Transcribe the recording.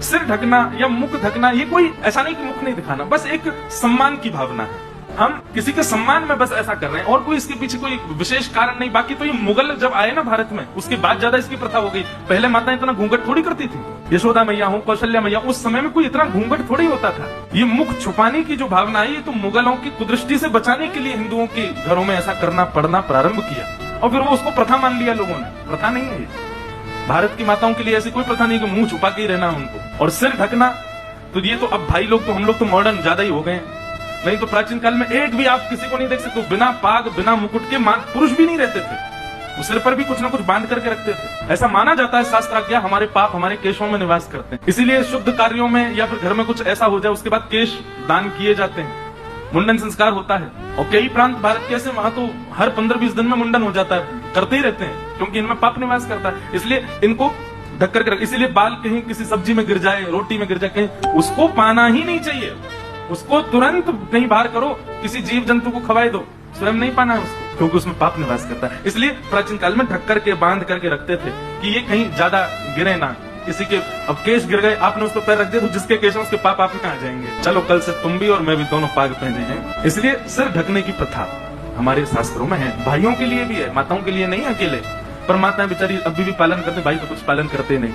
सिर ढकना या मुख ढकना ये कोई ऐसा नहीं कि मुख नहीं दिखाना, बस एक सम्मान की भावना है। हम किसी के सम्मान में बस ऐसा कर रहे हैं और कोई इसके पीछे कोई विशेष कारण नहीं। बाकी तो ये मुगल जब आए ना भारत में, उसके बाद ज्यादा इसकी प्रथा हो गई। पहले माताएं इतना घूंघट थोड़ी करती थी। यशोदा मैया हो, कौशल्या मैया, उस समय में कोई इतना घूंघट थोड़ी होता था। ये मुख छुपाने की जो भावना है, ये तो मुगलों की कुदृष्टि से बचाने के लिए हिंदुओं के घरों में ऐसा करना पड़ना प्रारंभ किया और फिर वो उसको प्रथा मान लिया लोगों ने। प्रथा नहीं है ये। भारत की माताओं के लिए ऐसी कोई प्रथा नहीं कि मुंह छुपा के ही रहना उनको। और सिर ढकना तो ये तो अब भाई लोग तो हम लोग तो मॉडर्न ज्यादा ही हो गए हैं। नहीं तो प्राचीन काल में एक भी आप किसी को नहीं देख सकते बिना पाग बिना मुकुट के पुरुष भी नहीं रहते थे। वो सिर पर भी कुछ ना कुछ बांध करके रखते थे। ऐसा माना जाता है शास्त्राज्ञा हमारे पाप हमारे केशों में निवास करते हैं, इसीलिए शुद्ध कार्यों में या फिर घर में कुछ ऐसा हो जाए उसके बाद केश दान किए जाते हैं, मुंडन संस्कार होता है। और कई प्रांत भारत के ऐसे वहां तो हर 15-20 दिन में मुंडन हो जाता है, करते ही रहते हैं क्योंकि इनमें पाप निवास करता है। इसलिए इनको ढक करके रख। इसीलिए बाल कहीं किसी सब्जी में गिर जाए, रोटी में गिर जाए, कहीं उसको पाना ही नहीं चाहिए। उसको तुरंत कहीं बाहर करो, किसी जीव जंतु को खवाए दो, स्वयं नहीं पाना है उसको, क्योंकि उसमें पाप निवास करता है। इसलिए प्राचीन काल में ढक करके बांध करके रखते थे कि ये कहीं ज्यादा गिरे ना। किसी के अब केश गिर गए, आपने उस पर पैर रख दिया तो जिसके केश उसके पाप आप कहाँ जाएंगे। चलो कल से तुम भी और मैं भी दोनों पाग पहने हैं। इसलिए सिर ढकने की प्रथा हमारे शास्त्रों में है। भाइयों के लिए भी है, माताओं के लिए नहीं अकेले। पर माताएं बेचारी अभी भी पालन करते, भाई तो कुछ पालन करते नहीं।